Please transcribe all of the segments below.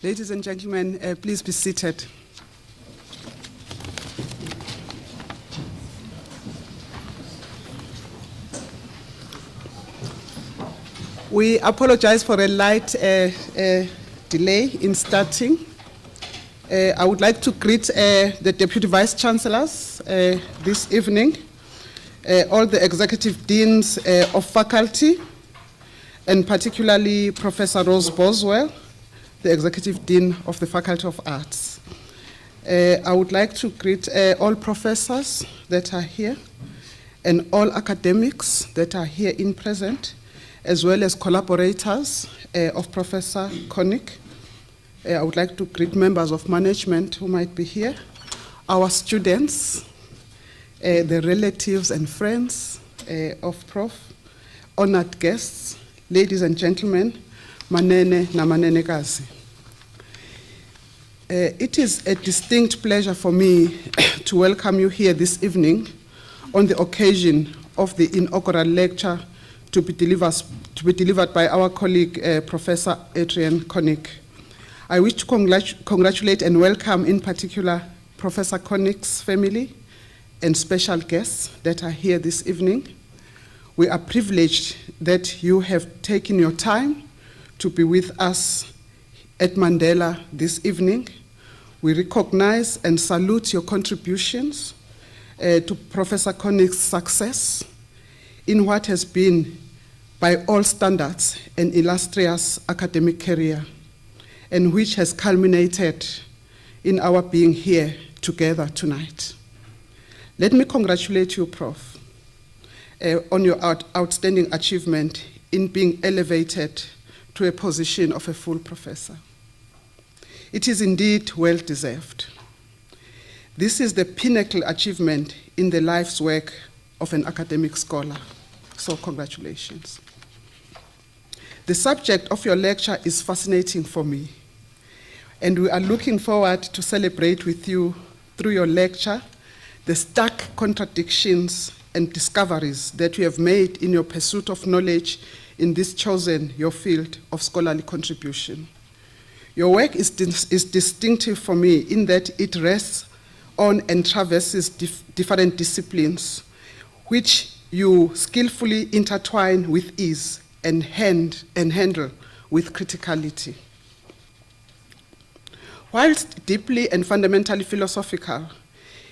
Ladies and gentlemen, please be seated. We apologize for a light delay in starting. I would like to greet the Deputy Vice-Chancellors this evening, all the Executive Deans of Faculty, and particularly Professor Rose Boswell, the Executive Dean of the Faculty of Arts. I would like to greet all professors that are here and all academics that are here in present, as well as collaborators of Professor Konik. I would like to greet members of management who might be here, our students, the relatives and friends of Prof, honored guests, ladies and gentlemen, manene na manenekazi. It is a distinct pleasure for me to welcome you here this evening on the occasion of the inaugural lecture to be delivered by our colleague, Professor Adrian Konik. I wish to congratulate and welcome in particular Professor Konik's family and special guests that are here this evening. We are privileged that you have taken your time to be with us at Mandela this evening. We recognize and salute your contributions to Professor Konik's success in what has been, by all standards, an illustrious academic career, and which has culminated in our being here together tonight. Let me congratulate you, Prof, on your outstanding achievement in being elevated to a position of a full professor. It is indeed well-deserved. This is the pinnacle achievement in the life's work of an academic scholar, so congratulations. The subject of your lecture is fascinating for me, and we are looking forward to celebrate with you through your lecture the stark contradictions and discoveries that you have made in your pursuit of knowledge in this chosen, your field of scholarly contribution. Your work is distinctive for me in that it rests on and traverses different disciplines, which you skillfully intertwine with ease and handle with criticality. Whilst deeply and fundamentally philosophical,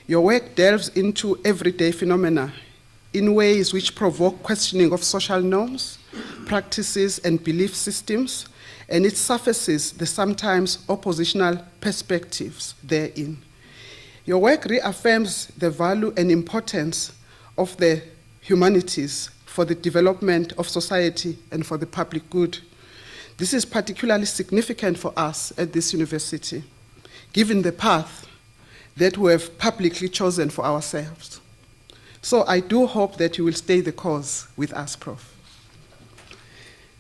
your work delves into everyday phenomena in ways which provoke questioning of social norms, practices, and belief systems, and it surfaces the sometimes oppositional perspectives therein. Your work reaffirms the value and importance of the humanities for the development of society and for the public good. This is particularly significant for us at this university, given the path that we have publicly chosen for ourselves. So I do hope that you will stay the course with us, Prof.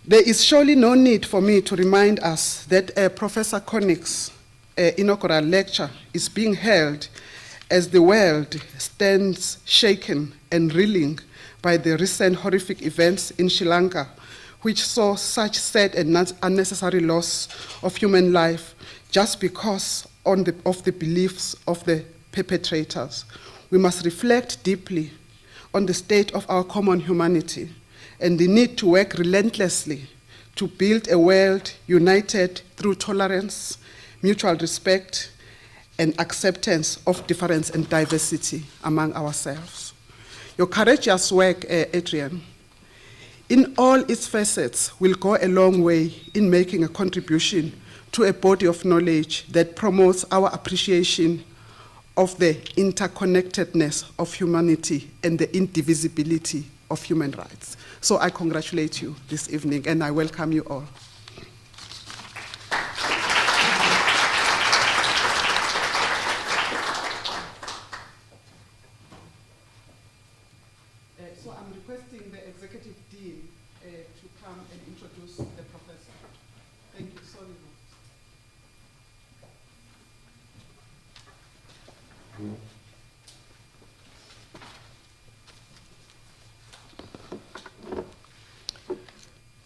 There is surely no need for me to remind us that Professor Konik's inaugural lecture is being held as the world stands shaken and reeling by the recent horrific events in Sri Lanka, which saw such sad and unnecessary loss of human life just because of the beliefs of the perpetrators. We must reflect deeply on the state of our common humanity and the need to work relentlessly to build a world united through tolerance, mutual respect, and acceptance of difference and diversity among ourselves. Your courageous work, Adrian, in all its facets will go a long way in making a contribution to a body of knowledge that promotes our appreciation of the interconnectedness of humanity and the indivisibility of human rights. So I congratulate you this evening, and I welcome you all. So I'm requesting the Executive Dean to come and introduce the professor. Thank you so much.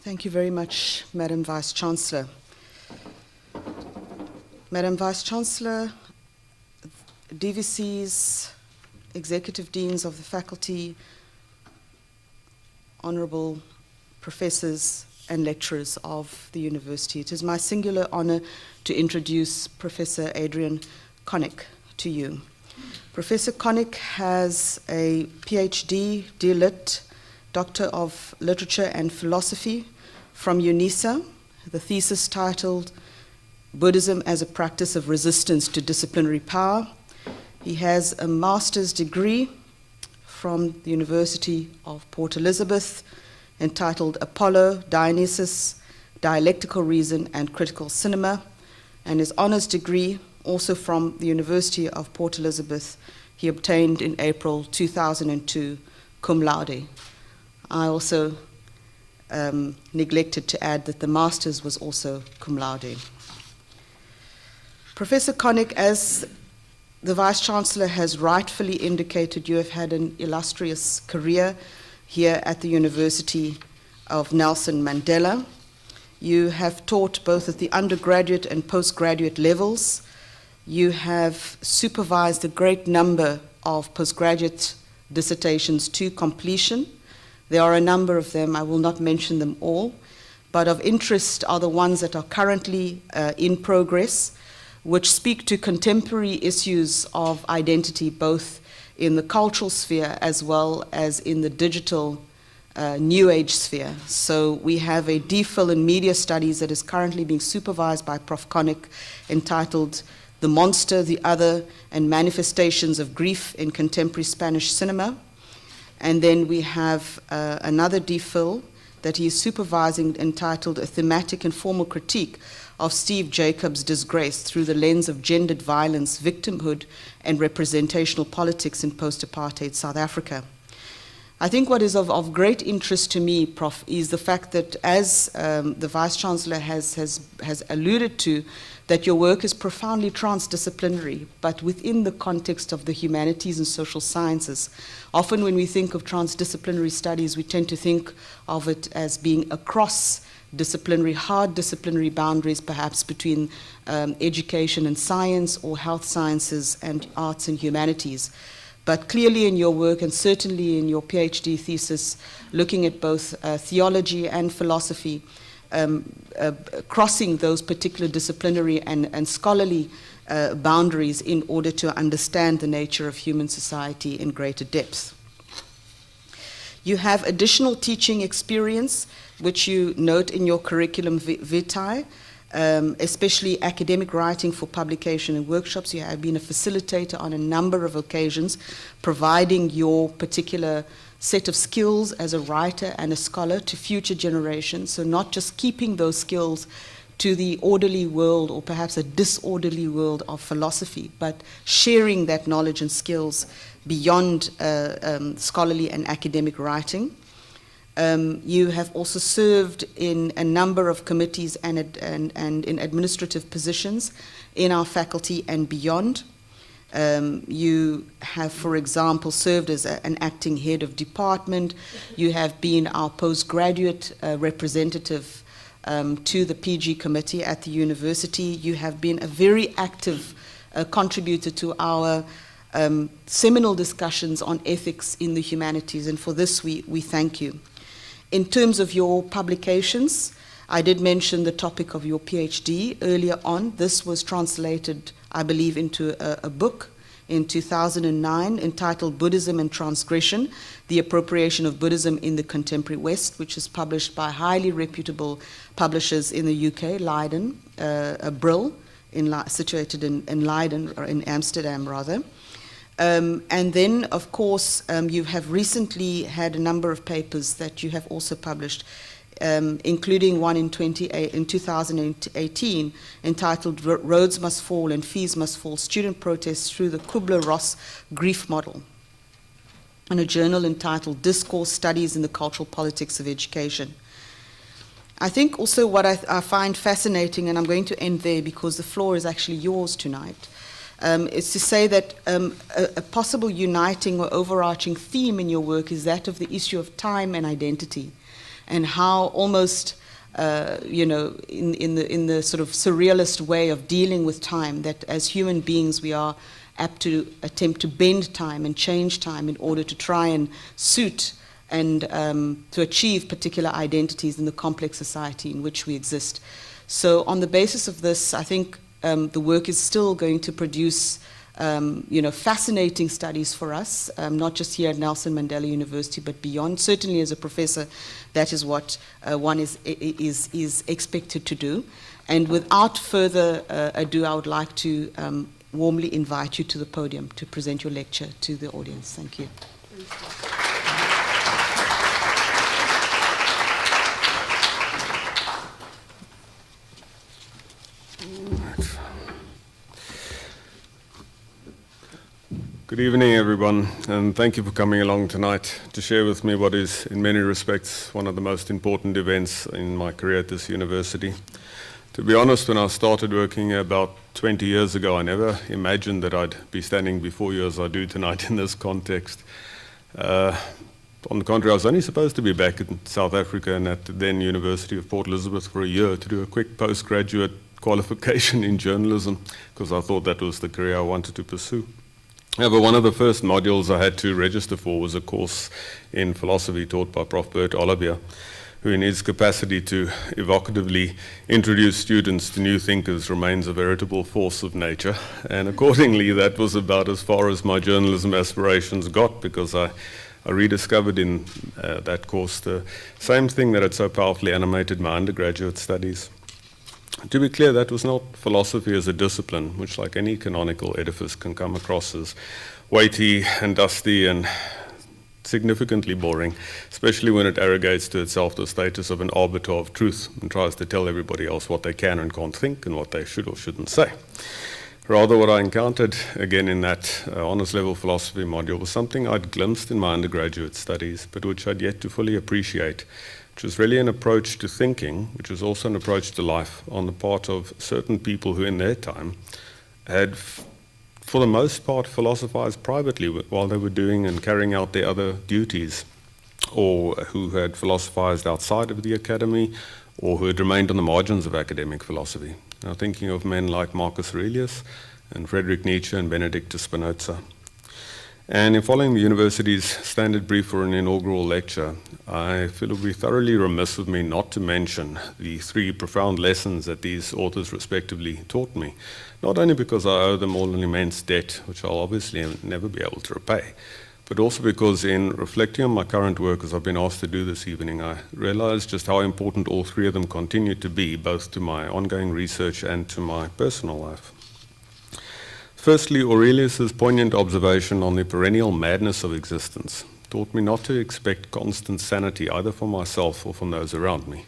Thank you very much, Madam Vice-Chancellor. Madam Vice-Chancellor, DVCs, Executive Deans of the Faculty, Honourable Professors and Lecturers of the University, it is my singular honour to introduce Professor Adrian Konik to you. Professor Konik has a PhD, D.Lit., Doctor of Literature and Philosophy from UNISA, the thesis titled Buddhism as a Practice of Resistance to Disciplinary Power. He has a master's degree from the University of Port Elizabeth entitled Apollo, Dionysus, Dialectical Reason and Critical Cinema, and his honours degree, also from the University of Port Elizabeth, he obtained in April 2002, cum laude. I also neglected to add that the master's was also cum laude. Professor Konik, as the Vice-Chancellor has rightfully indicated, you have had an illustrious career here at the University of Nelson Mandela. You have taught both at the undergraduate and postgraduate levels. You have supervised a great number of postgraduate dissertations to completion. There are a number of them, I will not mention them all, but of interest are the ones that are currently in progress, which speak to contemporary issues of identity, both in the cultural sphere as well as in the digital New Age sphere. So we have a DPhil in Media Studies that is currently being supervised by Prof. Konik, entitled The Monster, the Other, and Manifestations of Grief in Contemporary Spanish Cinema. And then we have another DPhil that he is supervising entitled A Thematic and Formal Critique of Steve Jacobs' Disgrace through the lens of gendered violence, victimhood, and representational politics in post-apartheid South Africa. I think what is of great interest to me, Prof, is the fact that, as the Vice-Chancellor has alluded to, that your work is profoundly transdisciplinary, but within the context of the humanities and social sciences. Often when we think of transdisciplinary studies, we tend to think of it as being across disciplinary, hard disciplinary boundaries, perhaps between education and science, or health sciences and arts and humanities. But clearly in your work, and certainly in your PhD thesis, looking at both theology and philosophy, crossing those particular disciplinary and scholarly boundaries in order to understand the nature of human society in greater depth. You have additional teaching experience, which you note in your curriculum vitae, especially academic writing for publication and workshops. You have been a facilitator on a number of occasions, providing your particular set of skills as a writer and a scholar to future generations. So not just keeping those skills to the orderly world, or perhaps a disorderly world of philosophy, but sharing that knowledge and skills beyond scholarly and academic writing. You have also served in a number of committees and in administrative positions in our faculty and beyond. You have, for example, served as an acting head of department. You have been our postgraduate representative to the PG committee at the university. You have been a very active contributor to our seminal discussions on ethics in the humanities, and for this we thank you. In terms of your publications, I did mention the topic of your PhD earlier on. This was translated, I believe, into a book in 2009 entitled Buddhism and Transgression, The Appropriation of Buddhism in the Contemporary West, which is published by highly reputable publishers in the UK, Leiden, Brill, situated in Leiden, or in Amsterdam rather. And then, of course, you have recently had a number of papers that you have also published, including one in 2018 entitled Roads Must Fall and Fees Must Fall, Student Protests Through the Kubler-Ross Grief Model, and a journal entitled Discourse, Studies in the Cultural Politics of Education. I think also what I find fascinating, and I'm going to end there because the floor is actually yours tonight, is to say that a possible uniting or overarching theme in your work is that of the issue of time and identity, and how almost in the sort of surrealist way of dealing with time, that as human beings we are apt to attempt to bend time and change time in order to try and suit and to achieve particular identities in the complex society in which we exist. So on the basis of this, I think the work is still going to produce fascinating studies for us, not just here at Nelson Mandela University, but beyond. Certainly as a professor, that is what one is expected to do. And without further ado, I would like to warmly invite you to the podium to present your lecture to the audience. Thank you. Good evening, everyone, and thank you for coming along tonight to share with me what is, in many respects, one of the most important events in my career at this university. To be honest, when I started working about 20 years ago, I never imagined that I'd be standing before you as I do tonight in this context. On the contrary, I was only supposed to be back in South Africa and at the then University of Port Elizabeth for a year to do a quick postgraduate qualification in journalism, because I thought that was the career I wanted to pursue. However, one of the first modules I had to register for was a course in philosophy taught by Prof. Bert Olivier, who in his capacity to evocatively introduce students to new thinkers remains a veritable force of nature. And accordingly, that was about as far as my journalism aspirations got, because I rediscovered in that course the same thing that had so powerfully animated my undergraduate studies. To be clear, that was not philosophy as a discipline, which like any canonical edifice can come across as weighty and dusty and significantly boring, especially when it arrogates to itself the status of an arbiter of truth and tries to tell everybody else what they can and can't think and what they should or shouldn't say. Rather, what I encountered again in that honors level philosophy module was something I'd glimpsed in my undergraduate studies, but which I'd yet to fully appreciate, which was really an approach to thinking, which was also an approach to life on the part of certain people who in their time had, for the most part, philosophized privately while they were doing and carrying out their other duties, or who had philosophized outside of the academy, or who had remained on the margins of academic philosophy. Now, thinking of men like Marcus Aurelius and Friedrich Nietzsche and Benedictus Spinoza. And in following the university's standard brief for an inaugural lecture, I feel it would be thoroughly remiss of me not to mention the three profound lessons that these authors respectively taught me, not only because I owe them all an immense debt, which I'll obviously never be able to repay, but also because in reflecting on my current work as I've been asked to do this evening, I realized just how important all three of them continue to be, both to my ongoing research and to my personal life. Firstly, Aurelius's poignant observation on the perennial madness of existence taught me not to expect constant sanity either from myself or from those around me,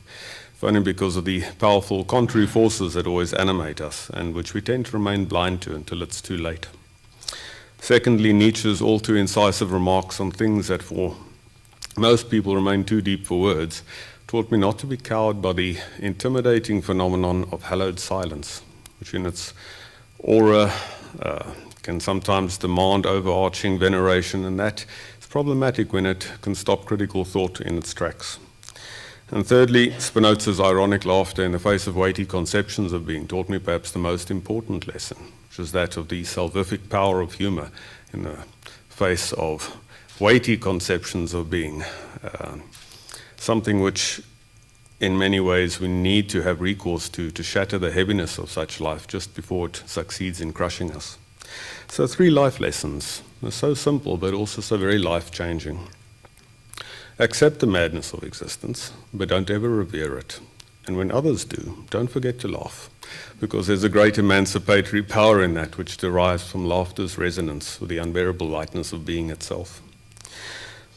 if only because of the powerful contrary forces that always animate us and which we tend to remain blind to until it's too late. Secondly, Nietzsche's all too incisive remarks on things that for most people remain too deep for words taught me not to be cowed by the intimidating phenomenon of hallowed silence, which in its aura can sometimes demand overarching veneration, and that is problematic when it can stop critical thought in its tracks. And thirdly, Spinoza's ironic laughter in the face of weighty conceptions of being taught me perhaps the most important lesson, which is that of the salvific power of humor in the face of weighty conceptions of being, something which in many ways we need to have recourse to shatter the heaviness of such life just before it succeeds in crushing us. So 3 life lessons. They're so simple but also so very life-changing. Accept the madness of existence, but don't ever revere it. And when others do, don't forget to laugh, because there's a great emancipatory power in that which derives from laughter's resonance with the unbearable lightness of being itself.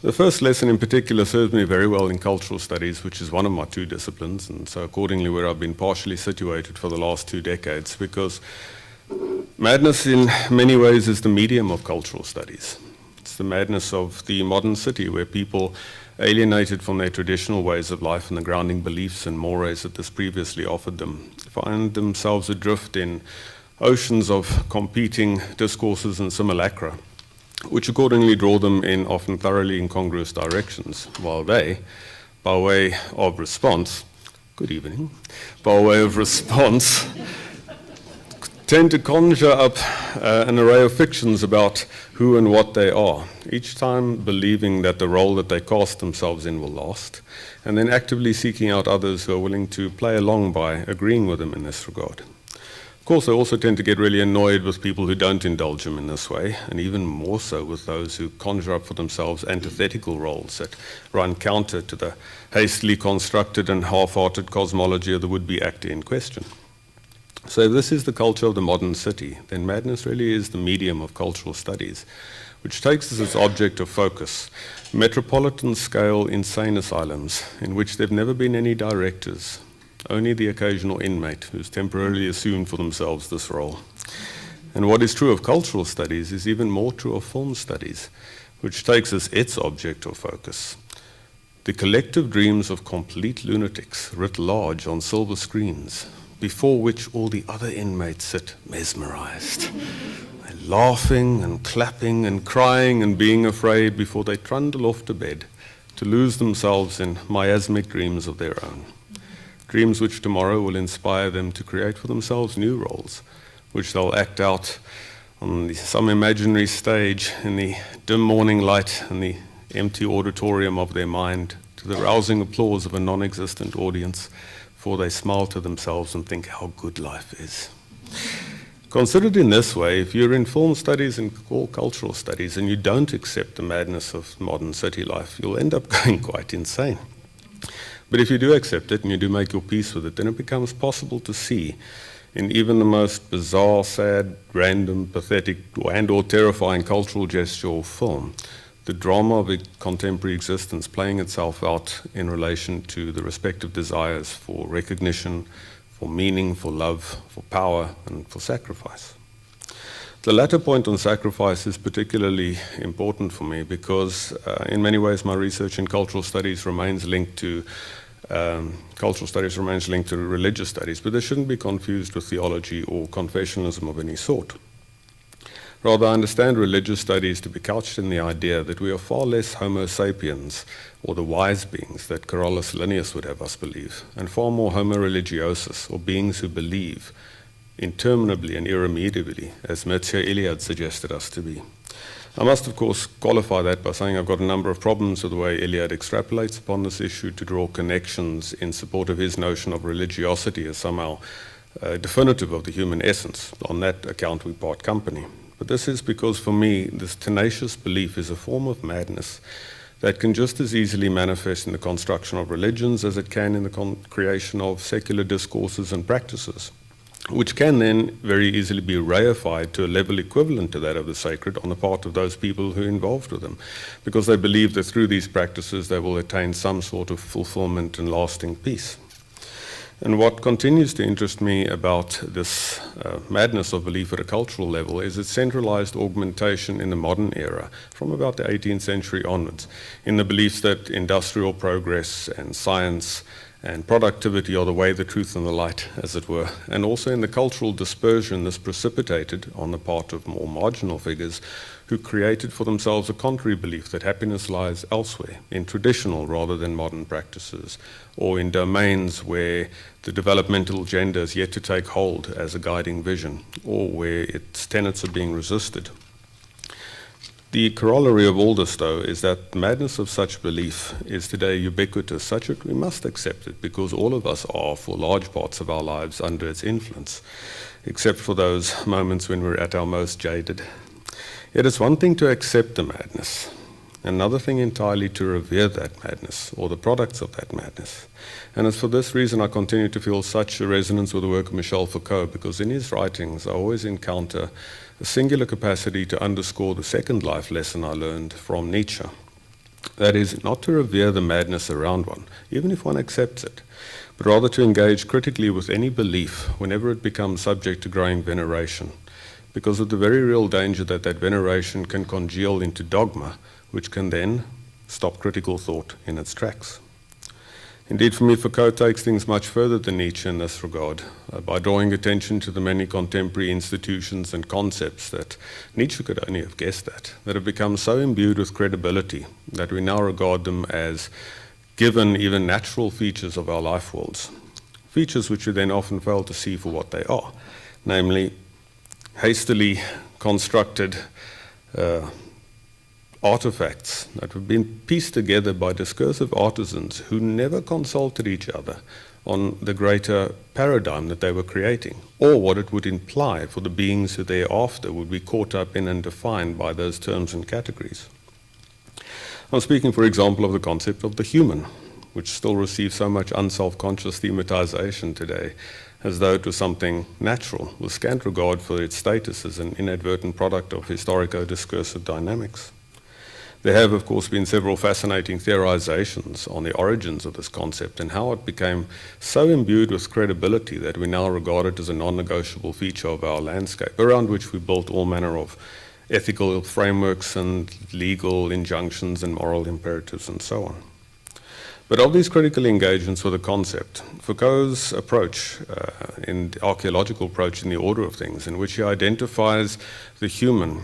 The first lesson in particular serves me very well in cultural studies, which is one of my 2 disciplines, and so accordingly where I've been partially situated for the last 2 decades, because madness in many ways is the medium of cultural studies. It's the madness of the modern city, where people alienated from their traditional ways of life and the grounding beliefs and mores that this previously offered them, find themselves adrift in oceans of competing discourses and simulacra, which accordingly draw them in often thoroughly incongruous directions, while they, by way of response, good evening, by way of response, tend to conjure up an array of fictions about who and what they are, each time believing that the role that they cast themselves in will last, and then actively seeking out others who are willing to play along by agreeing with them in this regard. Of course, they also tend to get really annoyed with people who don't indulge them in this way, and even more so with those who conjure up for themselves antithetical roles that run counter to the hastily constructed and half-hearted cosmology of the would-be actor in question. So if this is the culture of the modern city, then madness really is the medium of cultural studies, which takes as its object of focus metropolitan-scale insane asylums in which there have never been any directors, only the occasional inmate who's temporarily assumed for themselves this role. And what is true of cultural studies is even more true of film studies, which takes as its object of focus the collective dreams of complete lunatics writ large on silver screens, before which all the other inmates sit mesmerized, laughing and clapping and crying and being afraid before they trundle off to bed to lose themselves in miasmic dreams of their own. Dreams which tomorrow will inspire them to create for themselves new roles, which they'll act out on some imaginary stage in the dim morning light and the empty auditorium of their mind, to the rousing applause of a non-existent audience, for they smile to themselves and think how good life is. Considered in this way, if you're in film studies and all cultural studies and you don't accept the madness of modern city life, you'll end up going quite insane. But if you do accept it and you do make your peace with it, then it becomes possible to see in even the most bizarre, sad, random, pathetic, and/or terrifying cultural gesture or film the drama of a contemporary existence playing itself out in relation to the respective desires for recognition, for meaning, for love, for power, and for sacrifice. The latter point on sacrifice is particularly important for me because in many ways my research in cultural studies remains linked to religious studies, but this shouldn't be confused with theology or confessionalism of any sort. Rather, I understand religious studies to be couched in the idea that we are far less Homo sapiens, or the wise beings that Carolus Linnaeus would have us believe, and far more Homo religiosus, or beings who believe interminably and irremediably, as Mircea Eliade suggested us to be. I must, of course, qualify that by saying I've got a number of problems with the way Eliade extrapolates upon this issue to draw connections in support of his notion of religiosity as somehow definitive of the human essence. On that account, we part company. But this is because, for me, this tenacious belief is a form of madness that can just as easily manifest in the construction of religions as it can in the creation of secular discourses and practices, which can then very easily be reified to a level equivalent to that of the sacred on the part of those people who are involved with them, because they believe that through these practices they will attain some sort of fulfillment and lasting peace. And what continues to interest me about this madness of belief at a cultural level is its centralized augmentation in the modern era, from about the 18th century onwards, in the beliefs that industrial progress and science and productivity are the way, the truth, and the light, as it were, and also in the cultural dispersion this precipitated on the part of more marginal figures who created for themselves a contrary belief that happiness lies elsewhere, in traditional rather than modern practices, or in domains where the developmental agenda is yet to take hold as a guiding vision, or where its tenets are being resisted. The corollary of all this, though, is that the madness of such belief is today ubiquitous, such that we must accept it, because all of us are, for large parts of our lives, under its influence, except for those moments when we're at our most jaded. It is one thing to accept the madness, another thing entirely to revere that madness, or the products of that madness. And it's for this reason I continue to feel such a resonance with the work of Michel Foucault, because in his writings I always encounter a singular capacity to underscore the second life lesson I learned from Nietzsche. That is, not to revere the madness around one, even if one accepts it, but rather to engage critically with any belief whenever it becomes subject to growing veneration, because of the very real danger that that veneration can congeal into dogma, which can then stop critical thought in its tracks. Indeed, for me, Foucault takes things much further than Nietzsche in this regard, by drawing attention to the many contemporary institutions and concepts that Nietzsche could only have guessed at, that have become so imbued with credibility that we now regard them as given, even natural features of our life worlds. features which we then often fail to see for what they are, namely hastily constructed artifacts that have been pieced together by discursive artisans who never consulted each other on the greater paradigm that they were creating, or what it would imply for the beings who thereafter would be caught up in and defined by those terms and categories. I'm speaking, for example, of the concept of the human, which still receives so much unself-conscious thematization today, as though it was something natural, with scant regard for its status as an inadvertent product of historico-discursive dynamics. There have, of course, been several fascinating theorizations on the origins of this concept and how it became so imbued with credibility that we now regard it as a non-negotiable feature of our landscape, around which we built all manner of ethical frameworks and legal injunctions and moral imperatives and so on. But of these critical engagements with the concept, Foucault's approach, in the archaeological approach in the order of things, in which he identifies the human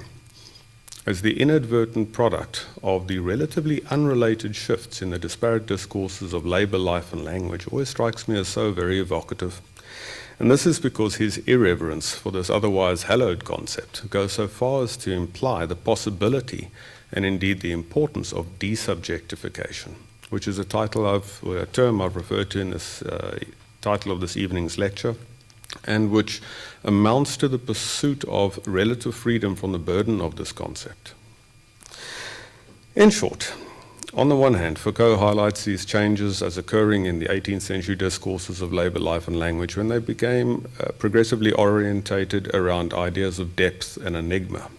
as the inadvertent product of the relatively unrelated shifts in the disparate discourses of labor, life, and language, always strikes me as so very evocative. And this is because his irreverence for this otherwise hallowed concept goes so far as to imply the possibility and indeed the importance of desubjectification, which is a term I've referred to in this title of this evening's lecture, and which amounts to the pursuit of relative freedom from the burden of this concept. In short, on the one hand, Foucault highlights these changes as occurring in the 18th century discourses of labor, life, and language when they became progressively orientated around ideas of depth and enigma.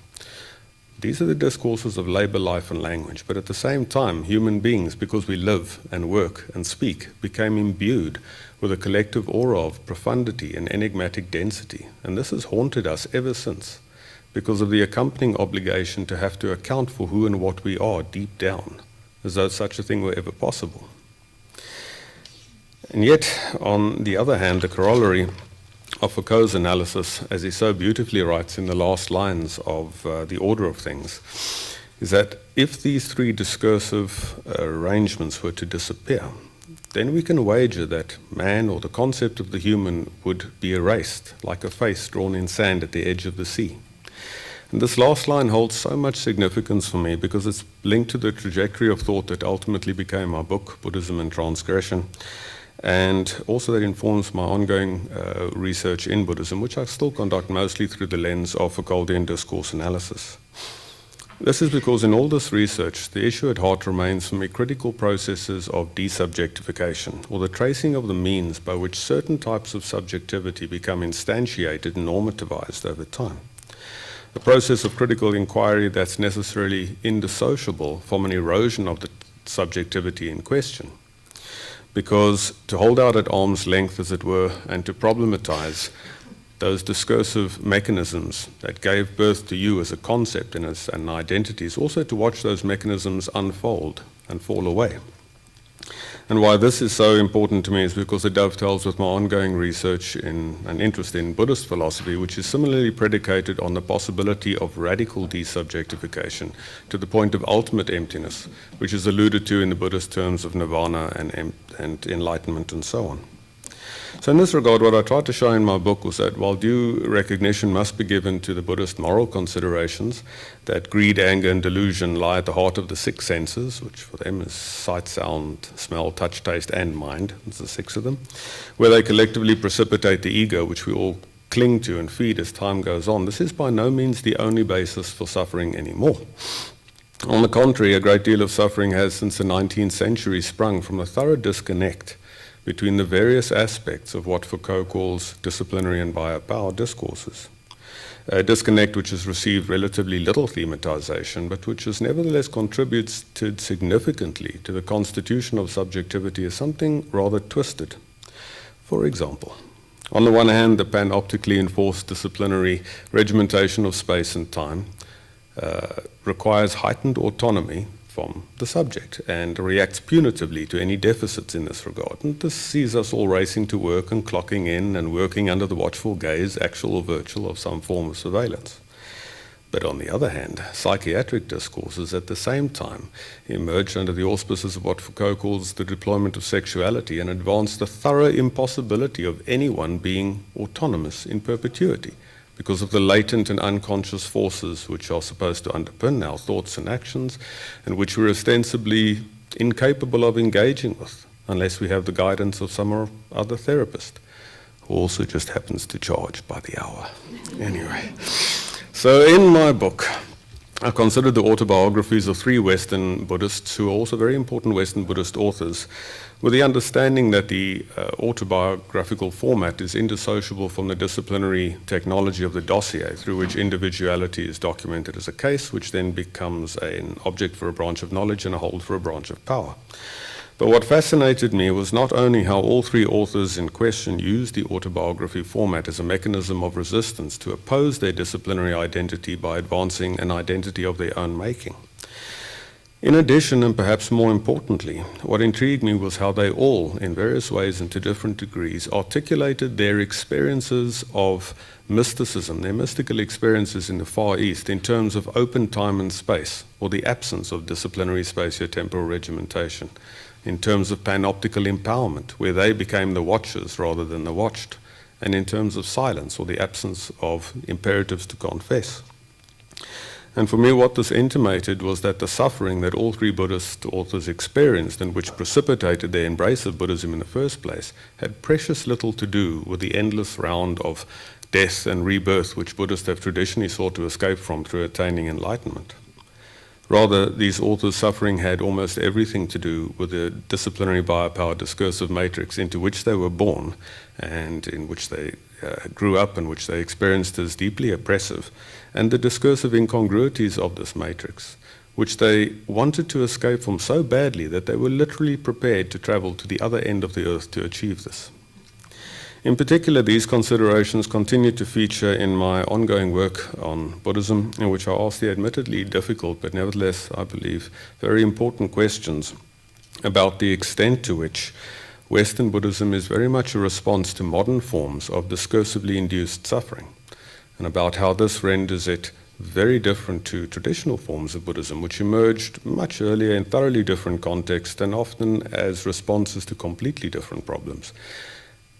These are the discourses of labor, life, and language, but at the same time, human beings, because we live and work and speak, became imbued with a collective aura of profundity and enigmatic density, and this has haunted us ever since, because of the accompanying obligation to have to account for who and what we are deep down, as though such a thing were ever possible. And yet, on the other hand, the corollary of Foucault's analysis, as he so beautifully writes in the last lines of The Order of Things, is that if these three discursive arrangements were to disappear, then we can wager that man, or the concept of the human, would be erased, like a face drawn in sand at the edge of the sea. And this last line holds so much significance for me because it's linked to the trajectory of thought that ultimately became my book, Buddhism and Transgression, and also that informs my ongoing research in Buddhism, which I still conduct mostly through the lens of Foucauldian discourse analysis. This is because in all this research, the issue at heart remains for me critical processes of desubjectification, or the tracing of the means by which certain types of subjectivity become instantiated and normativized over time. A process of critical inquiry that's necessarily indissociable from an erosion of the subjectivity in question. Because to hold out at arm's length, as it were, and to problematize those discursive mechanisms that gave birth to you as a concept and as an identity is also to watch those mechanisms unfold and fall away. And why this is so important to me is because it dovetails with my ongoing research in and interest in Buddhist philosophy, which is similarly predicated on the possibility of radical desubjectification to the point of ultimate emptiness, which is alluded to in the Buddhist terms of nirvana and enlightenment and so on. So in this regard, what I tried to show in my book was that while due recognition must be given to the Buddhist moral considerations, that greed, anger, and delusion lie at the heart of the six senses, which for them is sight, sound, smell, touch, taste, and mind, it's the six of them, where they collectively precipitate the ego, which we all cling to and feed as time goes on. This is by no means the only basis for suffering anymore. On the contrary, a great deal of suffering has since the 19th century sprung from a thorough disconnect between the various aspects of what Foucault calls disciplinary and biopower discourses. A disconnect which has received relatively little thematization, but which has nevertheless contributed significantly to the constitution of subjectivity as something rather twisted. For example, on the one hand, the panoptically enforced disciplinary regimentation of space and time requires heightened autonomy from the subject and reacts punitively to any deficits in this regard. And this sees us all racing to work and clocking in and working under the watchful gaze, actual or virtual, of some form of surveillance. But on the other hand, psychiatric discourses at the same time emerged under the auspices of what Foucault calls the deployment of sexuality and advanced the thorough impossibility of anyone being autonomous in perpetuity because of the latent and unconscious forces which are supposed to underpin our thoughts and actions and which we're ostensibly incapable of engaging with unless we have the guidance of some other therapist who also just happens to charge by the hour. Anyway. So in my book, I considered the autobiographies of 3 Western Buddhists who are also very important Western Buddhist authors, with the understanding that the autobiographical format is indissociable from the disciplinary technology of the dossier through which individuality is documented as a case, which then becomes an object for a branch of knowledge and a hold for a branch of power. But what fascinated me was not only how all 3 authors in question used the autobiography format as a mechanism of resistance to oppose their disciplinary identity by advancing an identity of their own making. In addition, and perhaps more importantly, what intrigued me was how they all, in various ways and to different degrees, articulated their experiences of mysticism, their mystical experiences in the Far East, in terms of open time and space, or the absence of disciplinary spatio-temporal regimentation, in terms of panoptical empowerment, where they became the watchers rather than the watched, and in terms of silence, or the absence of imperatives to confess. And for me, what this intimated was that the suffering that all 3 Buddhist authors experienced and which precipitated their embrace of Buddhism in the first place had precious little to do with the endless round of death and rebirth which Buddhists have traditionally sought to escape from through attaining enlightenment. Rather, these authors' suffering had almost everything to do with the disciplinary biopower discursive matrix into which they were born and in which they grew up and which they experienced as deeply oppressive, and the discursive incongruities of this matrix, which they wanted to escape from so badly that they were literally prepared to travel to the other end of the earth to achieve this. In particular, these considerations continue to feature in my ongoing work on Buddhism, in which I ask the admittedly difficult, but nevertheless, I believe, very important questions about the extent to which Western Buddhism is very much a response to modern forms of discursively induced suffering, and about how this renders it very different to traditional forms of Buddhism, which emerged much earlier in thoroughly different contexts and often as responses to completely different problems.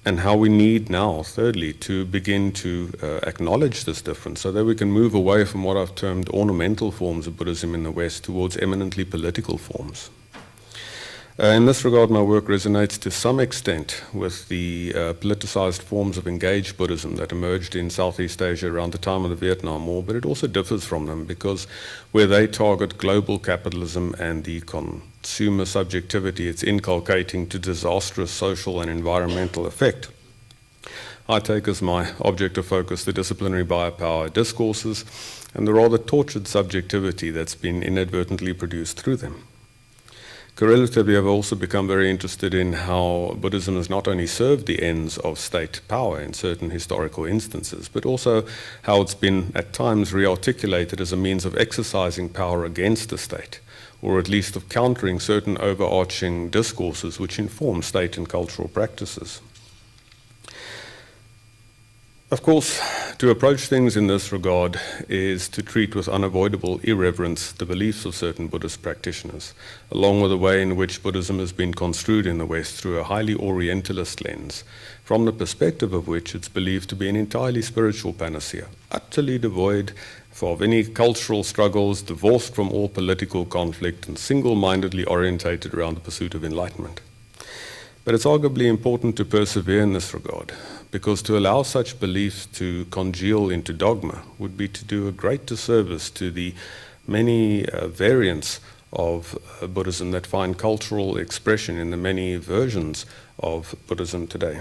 And how we need now, thirdly, to begin to acknowledge this difference so that we can move away from what I've termed ornamental forms of Buddhism in the West towards eminently political forms. In this regard, my work resonates to some extent with the politicized forms of engaged Buddhism that emerged in Southeast Asia around the time of the Vietnam War, but it also differs from them because where they target global capitalism and the consumer subjectivity it's inculcating to disastrous social and environmental effect, I take as my object of focus the disciplinary biopower discourses and the rather tortured subjectivity that's been inadvertently produced through them. Correlatively, I've also become very interested in how Buddhism has not only served the ends of state power in certain historical instances, but also how it's been at times rearticulated as a means of exercising power against the state, or at least of countering certain overarching discourses which inform state and cultural practices. Of course, to approach things in this regard is to treat with unavoidable irreverence the beliefs of certain Buddhist practitioners, along with the way in which Buddhism has been construed in the West through a highly Orientalist lens, from the perspective of which it's believed to be an entirely spiritual panacea, utterly devoid of any cultural struggles, divorced from all political conflict, and single-mindedly orientated around the pursuit of enlightenment. But it's arguably important to persevere in this regard, because to allow such beliefs to congeal into dogma would be to do a great disservice to the many variants of Buddhism that find cultural expression in the many versions of Buddhism today,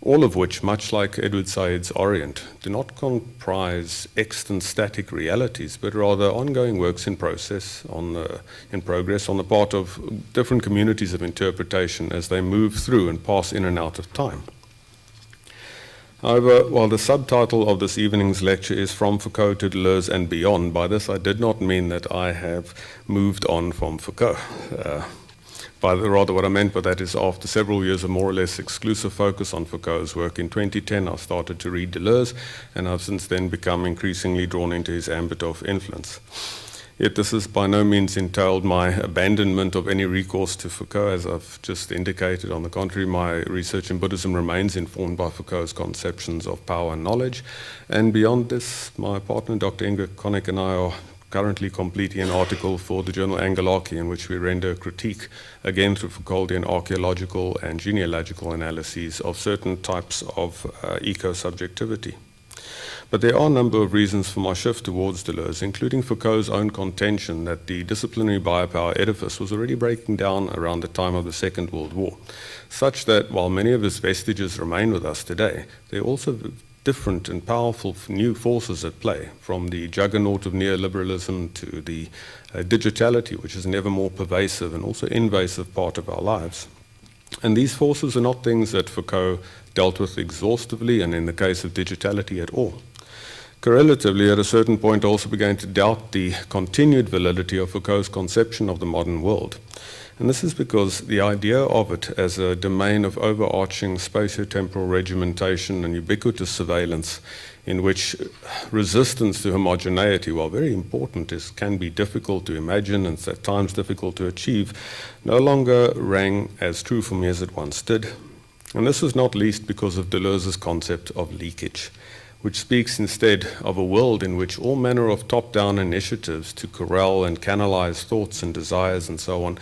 all of which, much like Edward Said's Orient, do not comprise extant static realities, but rather ongoing works in progress on the part of different communities of interpretation as they move through and pass in and out of time. However, while the subtitle of this evening's lecture is From Foucault to Deleuze and Beyond, by this I did not mean that I have moved on from Foucault. What I meant by that is after several years of more or less exclusive focus on Foucault's work, in 2010 I started to read Deleuze, and I've since then become increasingly drawn into his ambit of influence. Yet this has by no means entailed my abandonment of any recourse to Foucault, as I've just indicated. On the contrary, my research in Buddhism remains informed by Foucault's conceptions of power and knowledge. And beyond this, my partner, Dr. Adrian Konik, and I are currently completing an article for the journal Angalarchy, in which we render a critique, again through Foucaultian archaeological and genealogical analyses of certain types of eco-subjectivity. But there are a number of reasons for my shift towards Deleuze, including Foucault's own contention that the disciplinary biopower edifice was already breaking down around the time of the Second World War, such that while many of its vestiges remain with us today, they also different and powerful new forces at play, from the juggernaut of neoliberalism to the digitality, which is an ever more pervasive and also invasive part of our lives. And these forces are not things that Foucault dealt with exhaustively, and in the case of digitality at all. Correlatively, at a certain point, I also began to doubt the continued validity of Foucault's conception of the modern world. And this is because the idea of it as a domain of overarching spatiotemporal regimentation and ubiquitous surveillance, in which resistance to homogeneity, while very important, can be difficult to imagine and at times difficult to achieve, no longer rang as true for me as it once did. And this was not least because of Deleuze's concept of leakage, which speaks instead of a world in which all manner of top-down initiatives to corral and canalize thoughts and desires and so on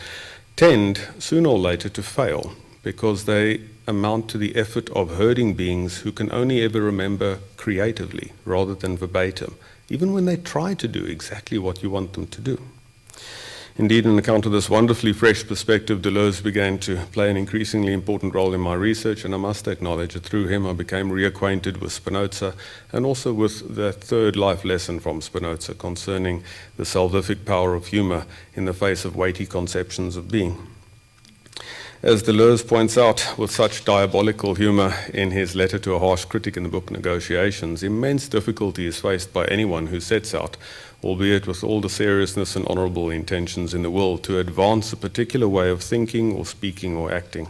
tend, sooner or later, to fail, because they amount to the effort of herding beings who can only ever remember creatively rather than verbatim, even when they try to do exactly what you want them to do. Indeed, on account of this wonderfully fresh perspective, Deleuze began to play an increasingly important role in my research, and I must acknowledge that through him I became reacquainted with Spinoza, and also with the third life lesson from Spinoza concerning the salvific power of humor in the face of weighty conceptions of being. As Deleuze points out with such diabolical humor in his letter to a harsh critic in the book Negotiations, immense difficulty is faced by anyone who sets out, albeit with all the seriousness and honorable intentions in the world, to advance a particular way of thinking or speaking or acting.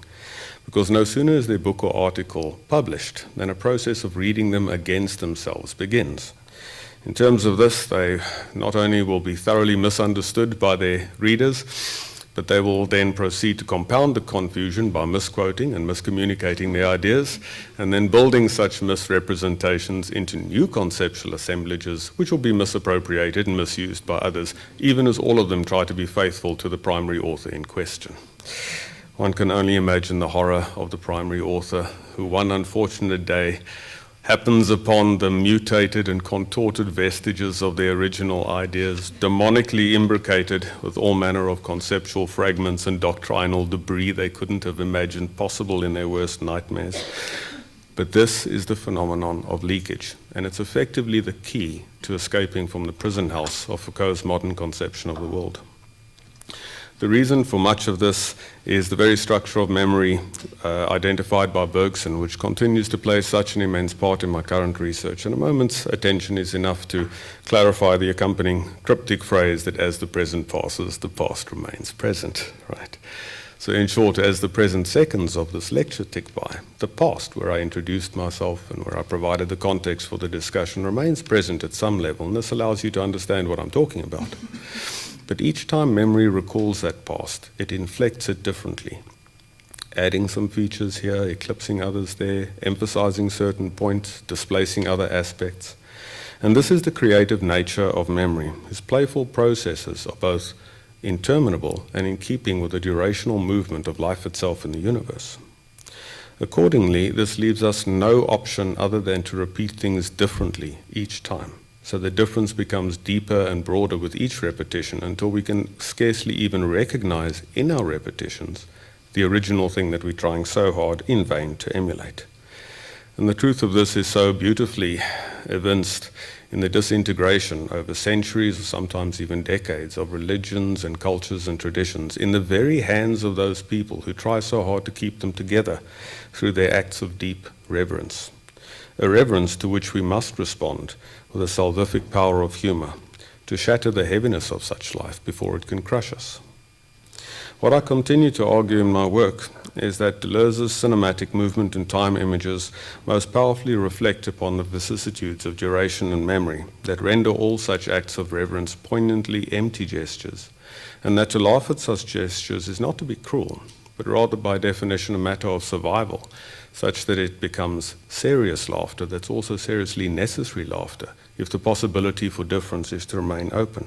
Because no sooner is their book or article published than a process of reading them against themselves begins. In terms of this, they not only will be thoroughly misunderstood by their readers, but they will then proceed to compound the confusion by misquoting and miscommunicating their ideas, and then building such misrepresentations into new conceptual assemblages, which will be misappropriated and misused by others, even as all of them try to be faithful to the primary author in question. One can only imagine the horror of the primary author, who one unfortunate day happens upon the mutated and contorted vestiges of their original ideas, demonically imbricated with all manner of conceptual fragments and doctrinal debris they couldn't have imagined possible in their worst nightmares. But this is the phenomenon of leakage, and it's effectively the key to escaping from the prison house of Foucault's modern conception of the world. The reason for much of this is the very structure of memory identified by Bergson, which continues to play such an immense part in my current research. And a moment's attention is enough to clarify the accompanying cryptic phrase that as the present passes, the past remains present, right? So in short, as the present seconds of this lecture tick by, the past, where I introduced myself and where I provided the context for the discussion, remains present at some level, and this allows you to understand what I'm talking about. But each time memory recalls that past, it inflects it differently, adding some features here, eclipsing others there, emphasizing certain points, displacing other aspects. And this is the creative nature of memory, whose playful processes are both interminable and in keeping with the durational movement of life itself in the universe. Accordingly, this leaves us no option other than to repeat things differently each time. So the difference becomes deeper and broader with each repetition until we can scarcely even recognize in our repetitions the original thing that we're trying so hard in vain to emulate. And the truth of this is so beautifully evinced in the disintegration over centuries or sometimes even decades of religions and cultures and traditions in the very hands of those people who try so hard to keep them together through their acts of deep reverence. A reverence to which we must respond with a salvific power of humor, to shatter the heaviness of such life before it can crush us. What I continue to argue in my work is that Deleuze's cinematic movement and time images most powerfully reflect upon the vicissitudes of duration and memory that render all such acts of reverence poignantly empty gestures, and that to laugh at such gestures is not to be cruel, but rather by definition a matter of survival, such that it becomes serious laughter that's also seriously necessary laughter if the possibility for difference is to remain open.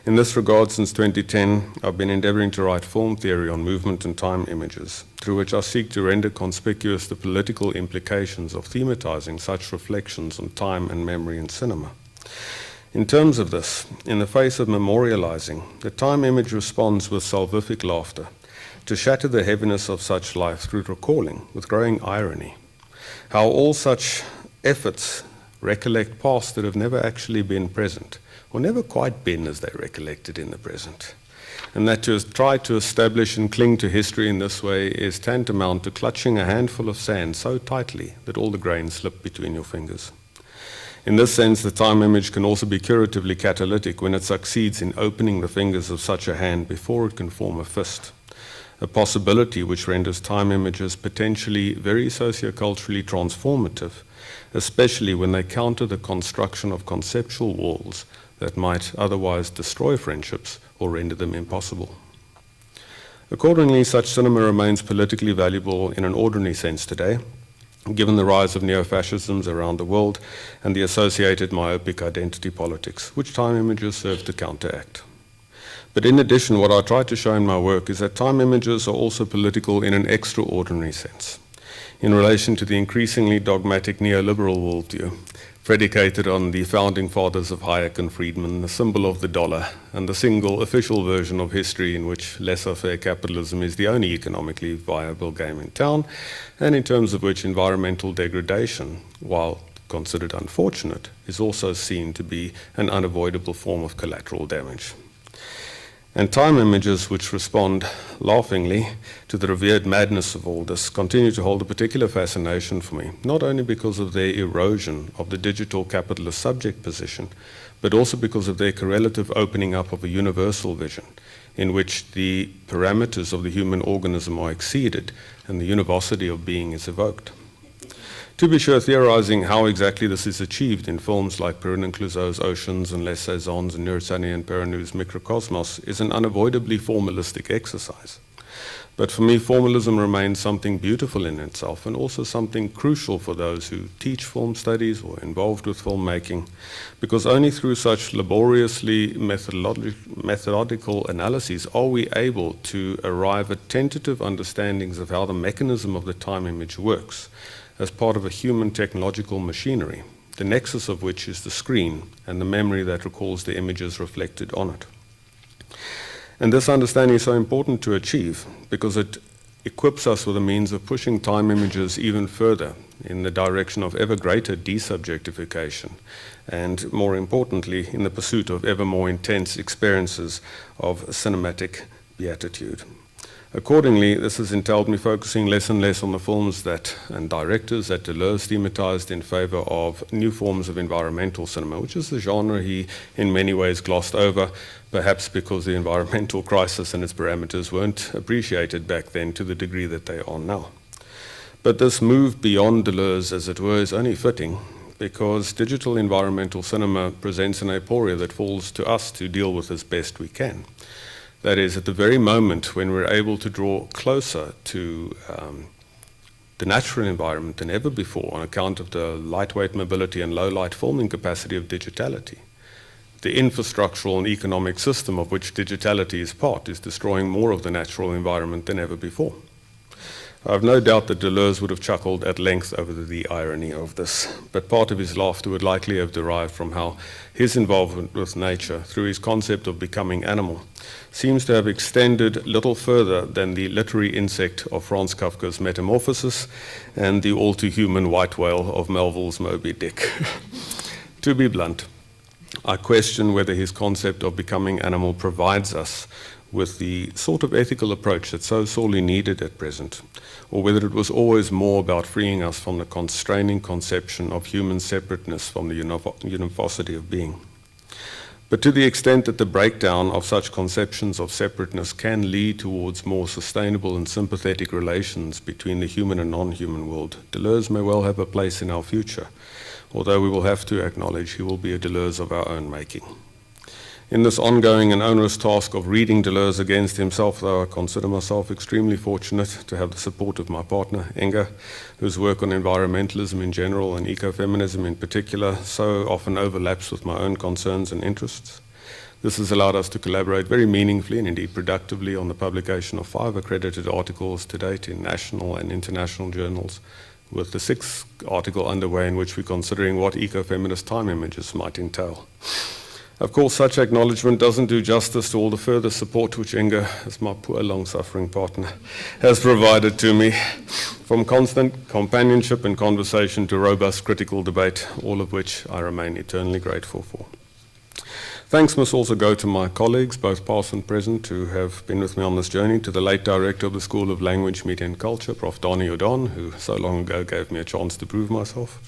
In this regard, since 2010, I've been endeavoring to write form theory on movement and time images, through which I seek to render conspicuous the political implications of thematizing such reflections on time and memory in cinema. In terms of this, in the face of memorializing, the time image responds with salvific laughter to shatter the heaviness of such life through recalling, with growing irony, how all such efforts recollect past that have never actually been present, or never quite been as they recollected in the present. And that to try to establish and cling to history in this way is tantamount to clutching a handful of sand so tightly that all the grains slip between your fingers. In this sense, the time image can also be curatively catalytic when it succeeds in opening the fingers of such a hand before it can form a fist, a possibility which renders time images potentially very socioculturally transformative, especially when they counter the construction of conceptual walls that might otherwise destroy friendships or render them impossible. Accordingly, such cinema remains politically valuable in an ordinary sense today, given the rise of neo-fascisms around the world and the associated myopic identity politics, which time images serve to counteract. But in addition, what I try to show in my work is that time images are also political in an extraordinary sense, in relation to the increasingly dogmatic neoliberal worldview, predicated on the founding fathers of Hayek and Friedman, the symbol of the dollar, and the single official version of history in which laissez-faire capitalism is the only economically viable game in town, and in terms of which environmental degradation, while considered unfortunate, is also seen to be an unavoidable form of collateral damage. And time images which respond laughingly to the revered madness of all this continue to hold a particular fascination for me, not only because of their erosion of the digital capitalist subject position, but also because of their correlative opening up of a universal vision in which the parameters of the human organism are exceeded and the univocity of being is evoked. To be sure, theorizing how exactly this is achieved in films like Perrin Clouseau's Oceans and Les Saisons and Nursani and Perrinou's Microcosmos is an unavoidably formalistic exercise. But for me, formalism remains something beautiful in itself and also something crucial for those who teach film studies or are involved with filmmaking, because only through such laboriously methodological analyses are we able to arrive at tentative understandings of how the mechanism of the time image works as part of a human technological machinery, the nexus of which is the screen and the memory that recalls the images reflected on it. And this understanding is so important to achieve because it equips us with a means of pushing time images even further in the direction of ever greater desubjectification and, more importantly, in the pursuit of ever more intense experiences of cinematic beatitude. Accordingly, this has entailed me focusing less and less on the films and directors that Deleuze thematized in favor of new forms of environmental cinema, which is the genre he in many ways glossed over, perhaps because the environmental crisis and its parameters weren't appreciated back then to the degree that they are now. But this move beyond Deleuze, as it were, is only fitting because digital environmental cinema presents an aporia that falls to us to deal with as best we can. That is, at the very moment when we're able to draw closer to the natural environment than ever before on account of the lightweight mobility and low light filming capacity of digitality, the infrastructural and economic system of which digitality is part is destroying more of the natural environment than ever before. I have no doubt that Deleuze would have chuckled at length over the irony of this, but part of his laughter would likely have derived from how his involvement with nature, through his concept of becoming animal, seems to have extended little further than the literary insect of Franz Kafka's Metamorphosis and the all-too-human white whale of Melville's Moby Dick. To be blunt, I question whether his concept of becoming animal provides us with the sort of ethical approach that's so sorely needed at present, or whether it was always more about freeing us from the constraining conception of human separateness from the univocity of being. But to the extent that the breakdown of such conceptions of separateness can lead towards more sustainable and sympathetic relations between the human and non-human world, Deleuze may well have a place in our future, although we will have to acknowledge he will be a Deleuze of our own making. In this ongoing and onerous task of reading Deleuze against himself, though, I consider myself extremely fortunate to have the support of my partner, Inga, whose work on environmentalism in general and ecofeminism in particular so often overlaps with my own concerns and interests. This has allowed us to collaborate very meaningfully and indeed productively on the publication of 5 accredited articles to date in national and international journals, with the 6th article underway in which we're considering what ecofeminist time images might entail. Of course, such acknowledgement doesn't do justice to all the further support which Inga, as my poor long-suffering partner, has provided to me, from constant companionship and conversation to robust critical debate, all of which I remain eternally grateful for. Thanks must also go to my colleagues, both past and present, who have been with me on this journey, to the late director of the School of Language, Media and Culture, Prof. Donnie O'Don, who so long ago gave me a chance to prove myself,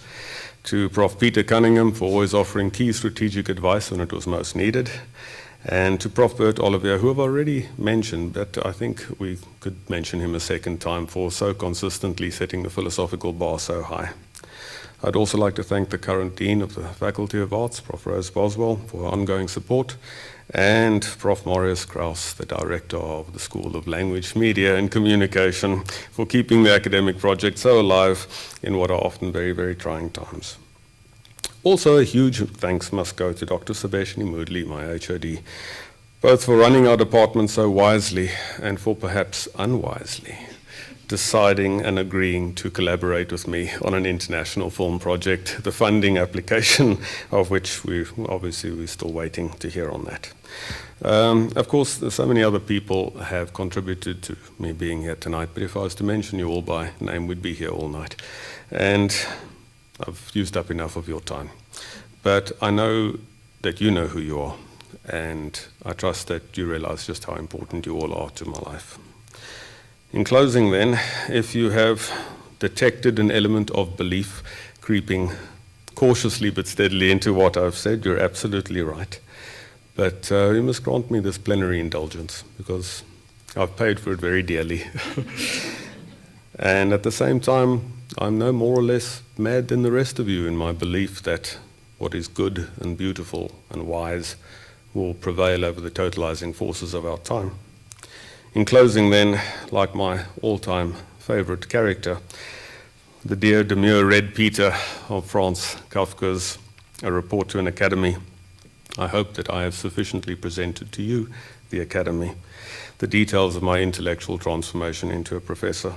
to Prof. Peter Cunningham for always offering key strategic advice when it was most needed, and to Prof. Bert Olivier, who I've already mentioned, but I think we could mention him a second time for so consistently setting the philosophical bar so high. I'd also like to thank the current Dean of the Faculty of Arts, Prof. Rose Boswell, for her ongoing support, and Prof. Marius Kraus, the Director of the School of Language, Media and Communication, for keeping the academic project so alive in what are often very, very trying times. Also, a huge thanks must go to Dr. Sabeshni Moodley, my HOD, both for running our department so wisely and for perhaps unwisely deciding and agreeing to collaborate with me on an international film project, the funding application of which we're still waiting to hear on that. Of course, so many other people have contributed to me being here tonight, but if I was to mention you all by name, we'd be here all night. And I've used up enough of your time. But I know that you know who you are, and I trust that you realize just how important you all are to my life. In closing then, if you have detected an element of belief creeping cautiously but steadily into what I've said, you're absolutely right. But you must grant me this plenary indulgence, because I've paid for it very dearly. And at the same time, I'm no more or less mad than the rest of you in my belief that what is good and beautiful and wise will prevail over the totalizing forces of our time. In closing then, like my all-time favorite character, the dear demure Red Peter of Franz Kafka's A Report to an Academy, I hope that I have sufficiently presented to you, the Academy, the details of my intellectual transformation into a professor,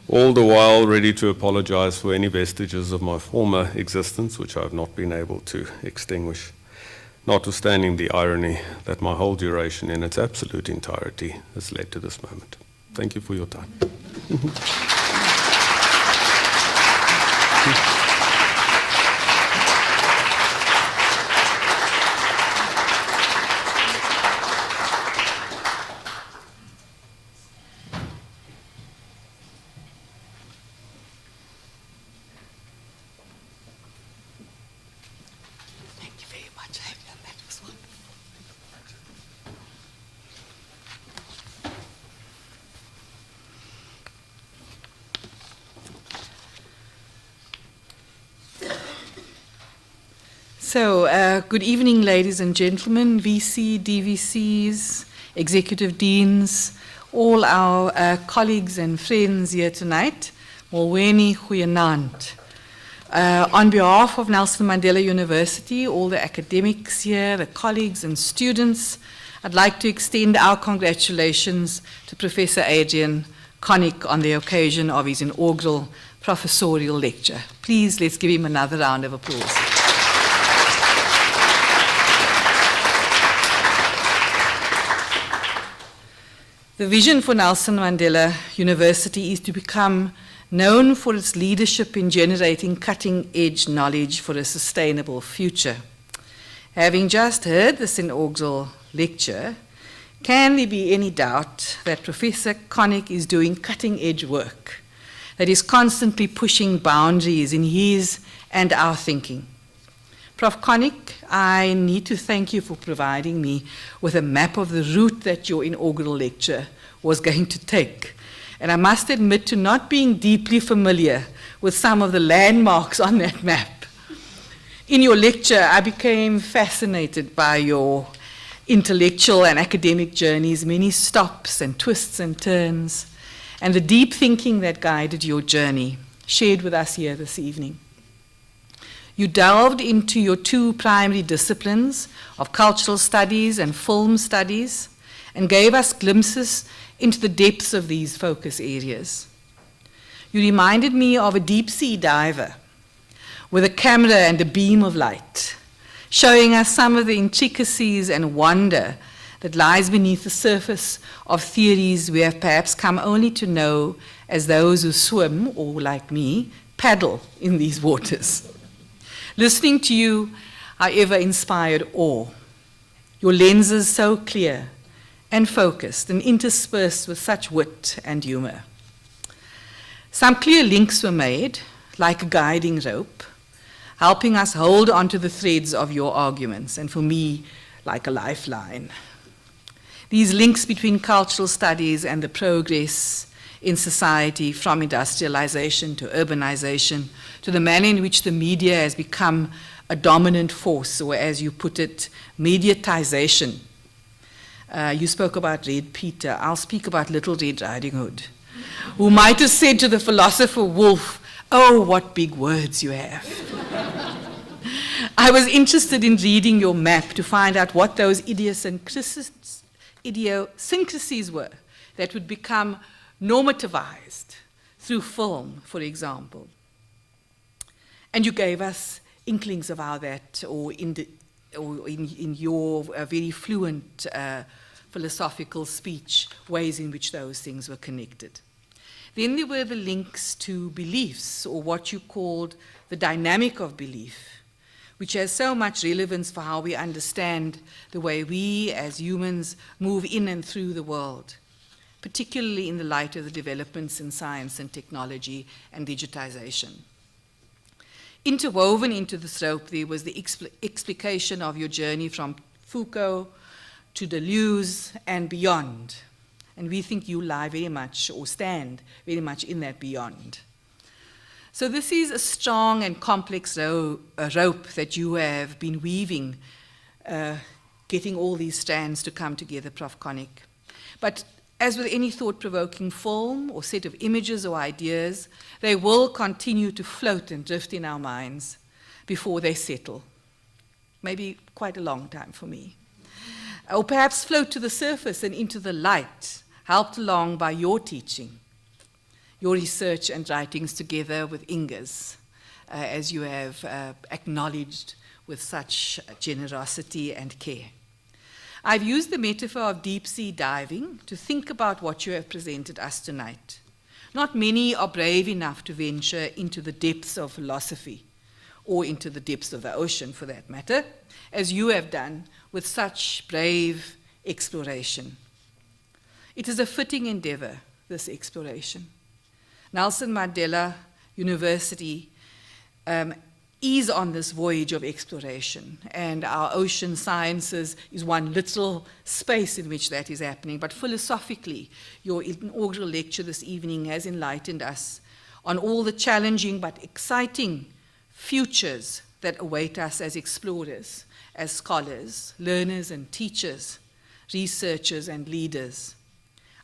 all the while ready to apologize for any vestiges of my former existence which I have not been able to extinguish, notwithstanding the irony that my whole duration in its absolute entirety has led to this moment. Thank you for your time. So, good evening, ladies and gentlemen, VC, DVCs, executive deans, all our colleagues and friends here tonight. Molweni goeienaand. On behalf of Nelson Mandela University, all the academics here, the colleagues and students, I'd like to extend our congratulations to Professor Adrian Konik on the occasion of his inaugural professorial lecture. Please, let's give him another round of applause. The vision for Nelson Mandela University is to become known for its leadership in generating cutting-edge knowledge for a sustainable future. Having just heard this inaugural lecture, can there be any doubt that Professor Konik is doing cutting-edge work, that is constantly pushing boundaries in his and our thinking? Prof. Konik, I need to thank you for providing me with a map of the route that your inaugural lecture was going to take. And I must admit to not being deeply familiar with some of the landmarks on that map. In your lecture, I became fascinated by your intellectual and academic journeys, many stops and twists and turns, and the deep thinking that guided your journey, shared with us here this evening. You delved into your two primary disciplines of cultural studies and film studies and gave us glimpses into the depths of these focus areas. You reminded me of a deep-sea diver with a camera and a beam of light, showing us some of the intricacies and wonder that lies beneath the surface of theories we have perhaps come only to know as those who swim, or like me, paddle in these waters. Listening to you, however, inspired awe. Your lenses so clear and focused and interspersed with such wit and humor. Some clear links were made, like a guiding rope, helping us hold onto the threads of your arguments, and for me, like a lifeline. These links between cultural studies and the progress in society, from industrialization to urbanization, to the manner in which the media has become a dominant force, or as you put it, mediatization. You spoke about Red Peter. I'll speak about Little Red Riding Hood, who might have said to the philosopher Wolf, "Oh, what big words you have." I was interested in reading your map to find out what those idiosyncrasies were that would become normativized through film, for example. And you gave us inklings of how that, or in your very fluent philosophical speech, ways in which those things were connected. Then there were the links to beliefs, or what you called the dynamic of belief, which has so much relevance for how we understand the way we as humans move in and through the world, particularly in the light of the developments in science and technology and digitization. Interwoven into this rope, there was the explication of your journey from Foucault to Deleuze and beyond. And we think you lie very much, or stand very much in that beyond. So this is a strong and complex rope that you have been weaving, getting all these strands to come together, Prof. Konik. But as with any thought-provoking film or set of images or ideas, they will continue to float and drift in our minds before they settle. Maybe quite a long time for me. Or perhaps float to the surface and into the light, helped along by your teaching, your research and writings together with Inga's, as you have acknowledged with such generosity and care. I've used the metaphor of deep-sea diving to think about what you have presented us tonight. Not many are brave enough to venture into the depths of philosophy, or into the depths of the ocean for that matter, as you have done with such brave exploration. It is a fitting endeavor, this exploration. Nelson Mandela University is on this voyage of exploration, and our ocean sciences is one literal space in which that is happening. But philosophically, your inaugural lecture this evening has enlightened us on all the challenging but exciting futures that await us as explorers, as scholars, learners and teachers, researchers and leaders.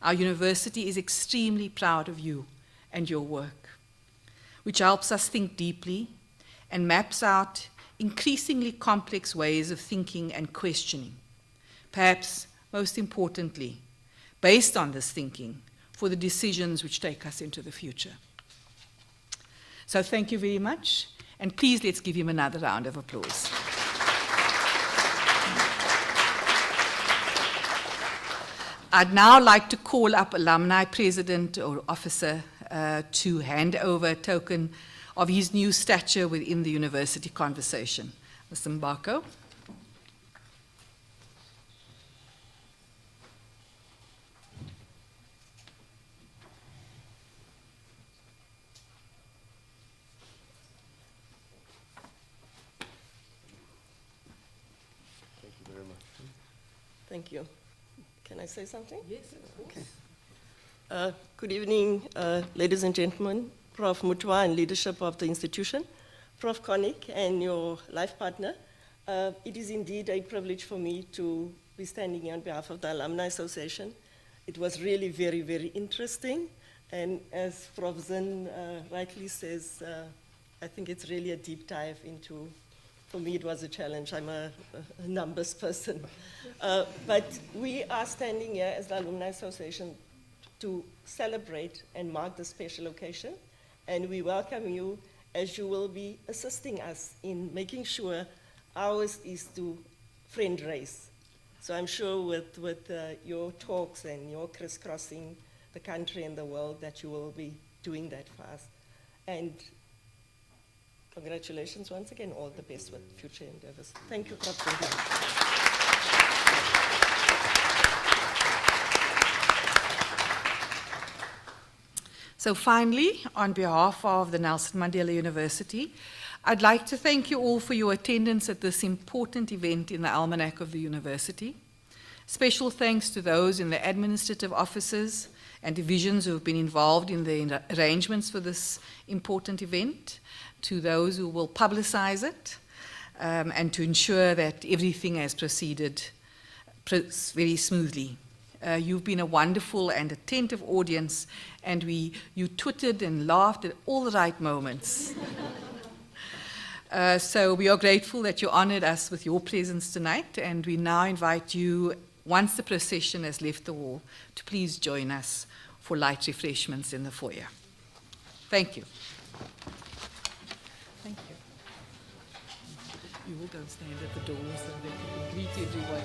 Our university is extremely proud of you and your work, which helps us think deeply and maps out increasingly complex ways of thinking and questioning, perhaps most importantly, based on this thinking, for the decisions which take us into the future. So thank you very much, and please let's give him another round of applause. I'd now like to call up alumni president or officer to hand over a token of his new stature within the university conversation. Mr. Mbako. Thank you. Can I say something? Yes, of course. Okay. Good evening, ladies and gentlemen, Prof. Mutwa and leadership of the institution, Prof. Konik and your life partner. It is indeed a privilege for me to be standing here on behalf of the Alumni Association. It was really very, very interesting. And as Prof. Zin rightly says, I think it's really a deep dive into, for me it was a challenge. I'm a numbers person. But we are standing here as the Alumni Association to celebrate and mark the special occasion. And we welcome you as you will be assisting us in making sure ours is to friend race. So I'm sure with your talks and your crisscrossing the country and the world that you will be doing that for us. And congratulations once again, all the best with future endeavors. Thank you, Prof. So finally, on behalf of the Nelson Mandela University, I'd like to thank you all for your attendance at this important event in the almanac of the university. Special thanks to those in the administrative offices and divisions who have been involved in the arrangements for this important event, to those who will publicize it, and to ensure that everything has proceeded very smoothly. You've been a wonderful and attentive audience, and you twittered and laughed at all the right moments. So we are grateful that you honored us with your presence tonight, and we now invite you, once the procession has left the hall, to please join us for light refreshments in the foyer. Thank you. Thank you. You will go and stand at the doors and then greet everyone.